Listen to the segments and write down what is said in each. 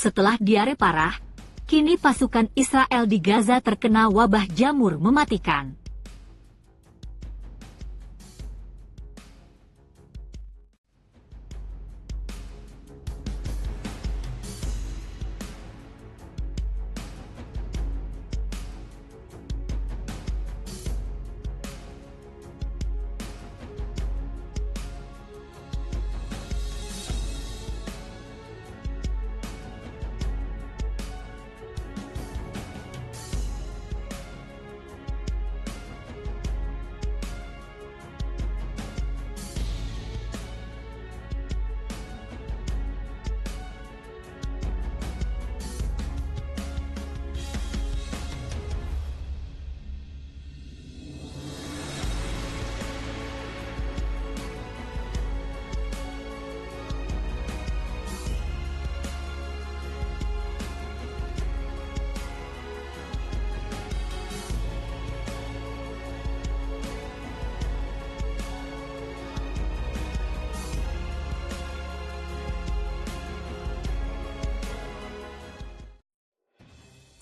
Setelah diare parah, kini pasukan Israel di Gaza terkena wabah jamur mematikan.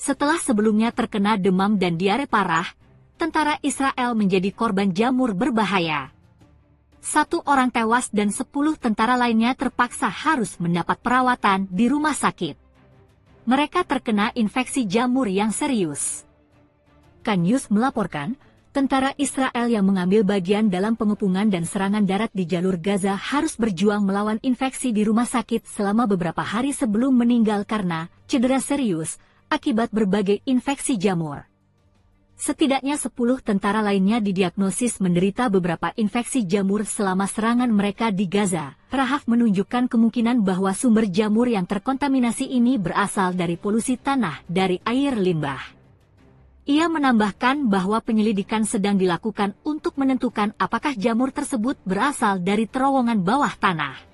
Setelah sebelumnya terkena demam dan diare parah, tentara Israel menjadi korban jamur berbahaya. 1 orang tewas dan 10 tentara lainnya terpaksa harus mendapat perawatan di rumah sakit. Mereka terkena infeksi jamur yang serius. Kan News melaporkan, tentara Israel yang mengambil bagian dalam pengepungan dan serangan darat di jalur Gaza harus berjuang melawan infeksi di rumah sakit selama beberapa hari sebelum meninggal karena cedera serius akibat berbagai infeksi jamur. Setidaknya 10 tentara lainnya didiagnosis menderita beberapa infeksi jamur selama serangan mereka di Gaza. Rahaf menunjukkan kemungkinan bahwa sumber jamur yang terkontaminasi ini berasal dari polusi tanah dari air limbah. Ia menambahkan bahwa penyelidikan sedang dilakukan untuk menentukan apakah jamur tersebut berasal dari terowongan bawah tanah.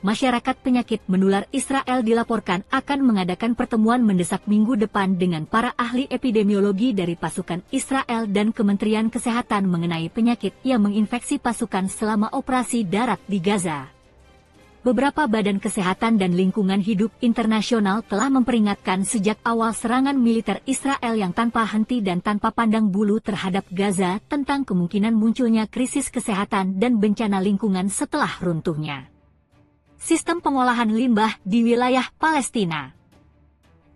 Masyarakat penyakit menular Israel dilaporkan akan mengadakan pertemuan mendesak minggu depan dengan para ahli epidemiologi dari pasukan Israel dan Kementerian Kesehatan mengenai penyakit yang menginfeksi pasukan selama operasi darat di Gaza. Beberapa badan kesehatan dan lingkungan hidup internasional telah memperingatkan sejak awal serangan militer Israel yang tanpa henti dan tanpa pandang bulu terhadap Gaza tentang kemungkinan munculnya krisis kesehatan dan bencana lingkungan setelah runtuhnya sistem pengolahan limbah di wilayah Palestina.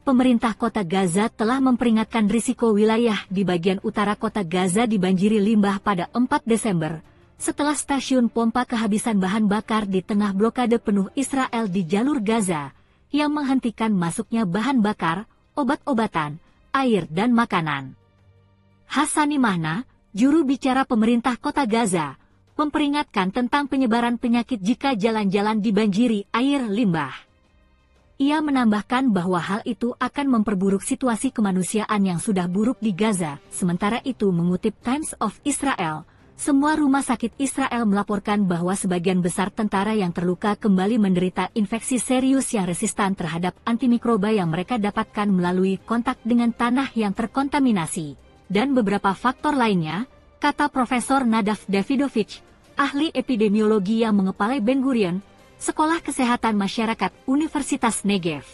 Pemerintah kota Gaza telah memperingatkan risiko wilayah di bagian utara kota Gaza dibanjiri limbah pada 4 Desember, setelah stasiun pompa kehabisan bahan bakar di tengah blokade penuh Israel di jalur Gaza, yang menghentikan masuknya bahan bakar, obat-obatan, air dan makanan. Hassani Mahna, juru bicara pemerintah kota Gaza, memperingatkan tentang penyebaran penyakit jika jalan-jalan dibanjiri air limbah. Ia menambahkan bahwa hal itu akan memperburuk situasi kemanusiaan yang sudah buruk di Gaza. Sementara itu mengutip Times of Israel, semua rumah sakit Israel melaporkan bahwa sebagian besar tentara yang terluka kembali menderita infeksi serius yang resistan terhadap antimikroba yang mereka dapatkan melalui kontak dengan tanah yang terkontaminasi, dan beberapa faktor lainnya, kata Profesor Nadav Davidovich, ahli epidemiologi yang mengepalai Ben Gurion, Sekolah Kesehatan Masyarakat Universitas Negev.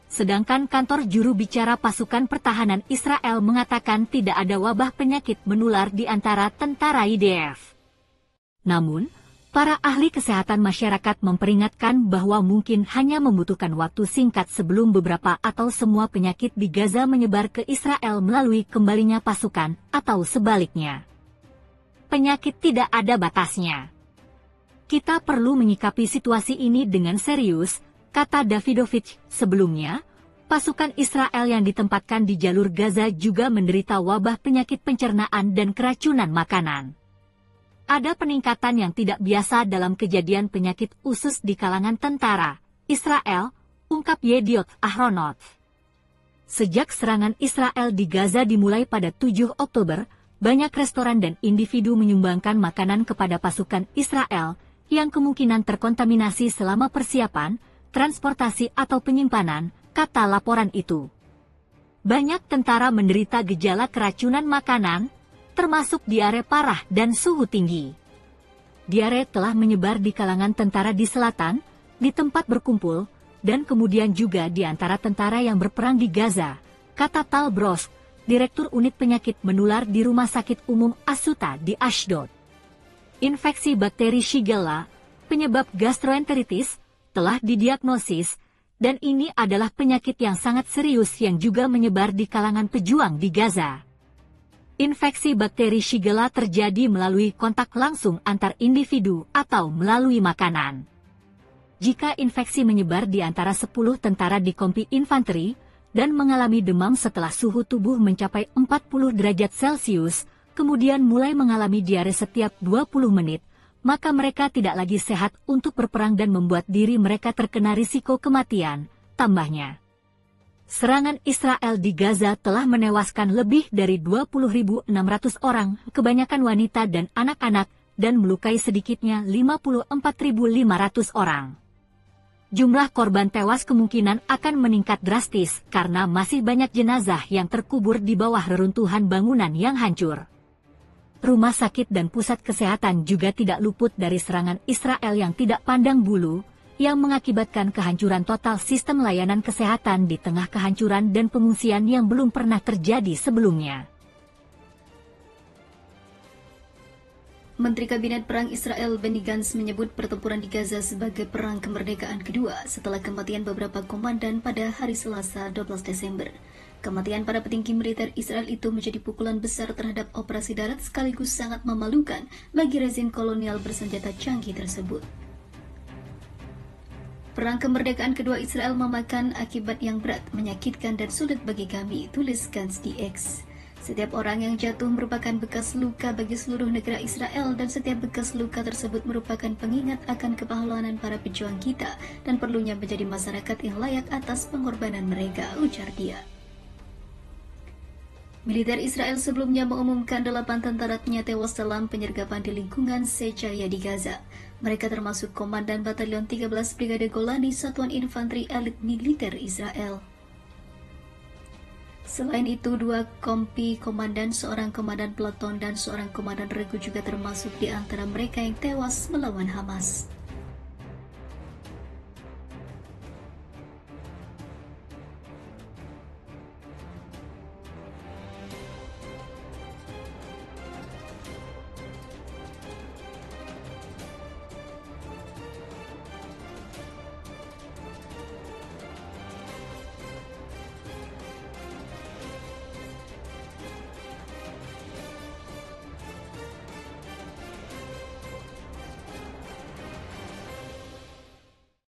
Sedangkan kantor juru bicara pasukan pertahanan Israel mengatakan tidak ada wabah penyakit menular di antara tentara IDF. Namun, para ahli kesehatan masyarakat memperingatkan bahwa mungkin hanya membutuhkan waktu singkat sebelum beberapa atau semua penyakit di Gaza menyebar ke Israel melalui kembalinya pasukan, atau sebaliknya. Penyakit tidak ada batasnya. Kita perlu menyikapi situasi ini dengan serius, kata Davidovich. Sebelumnya, pasukan Israel yang ditempatkan di jalur Gaza juga menderita wabah penyakit pencernaan dan keracunan makanan. Ada peningkatan yang tidak biasa dalam kejadian penyakit usus di kalangan tentara Israel, ungkap Yediot Ahronot. Sejak serangan Israel di Gaza dimulai pada 7 Oktober, banyak restoran dan individu menyumbangkan makanan kepada pasukan Israel yang kemungkinan terkontaminasi selama persiapan, transportasi atau penyimpanan, kata laporan itu. Banyak tentara menderita gejala keracunan makanan, termasuk diare parah dan suhu tinggi. Diare telah menyebar di kalangan tentara di selatan, di tempat berkumpul, dan kemudian juga di antara tentara yang berperang di Gaza, kata Tal Brost, Direktur Unit Penyakit Menular di Rumah Sakit Umum Asuta di Ashdod. Infeksi bakteri Shigella, penyebab gastroenteritis, telah didiagnosis, dan ini adalah penyakit yang sangat serius yang juga menyebar di kalangan pejuang di Gaza. Infeksi bakteri Shigella terjadi melalui kontak langsung antar individu atau melalui makanan. Jika infeksi menyebar di antara 10 tentara di kompi infanteri dan mengalami demam setelah suhu tubuh mencapai 40 derajat Celcius, kemudian mulai mengalami diare setiap 20 menit, maka mereka tidak lagi sehat untuk berperang dan membuat diri mereka terkena risiko kematian, tambahnya. Serangan Israel di Gaza telah menewaskan lebih dari 20.600 orang, kebanyakan wanita dan anak-anak, dan melukai sedikitnya 54.500 orang. Jumlah korban tewas kemungkinan akan meningkat drastis karena masih banyak jenazah yang terkubur di bawah reruntuhan bangunan yang hancur. Rumah sakit dan pusat kesehatan juga tidak luput dari serangan Israel yang tidak pandang bulu, yang mengakibatkan kehancuran total sistem layanan kesehatan di tengah kehancuran dan pengungsian yang belum pernah terjadi sebelumnya. Menteri Kabinet Perang Israel Benny Gantz menyebut pertempuran di Gaza sebagai perang kemerdekaan kedua setelah kematian beberapa komandan pada hari Selasa 12 Desember. Kematian para petinggi militer Israel itu menjadi pukulan besar terhadap operasi darat sekaligus sangat memalukan bagi rezim kolonial bersenjata canggih tersebut. Perang kemerdekaan kedua Israel memakan akibat yang berat, menyakitkan dan sulit bagi kami, tulis Gantz di X. Setiap orang yang jatuh merupakan bekas luka bagi seluruh negara Israel dan setiap bekas luka tersebut merupakan pengingat akan kepahlawanan para pejuang kita dan perlunya menjadi masyarakat yang layak atas pengorbanan mereka, ujar dia. Militer Israel sebelumnya mengumumkan 8 tentaranya tewas dalam penyergapan di lingkungan Secaya di Gaza. Mereka termasuk Komandan Batalion 13 Brigade Golani Satuan Infanteri Elit Militer Israel. Selain itu, 2 kompi komandan, seorang komandan peleton, dan seorang komandan regu juga termasuk di antara mereka yang tewas melawan Hamas.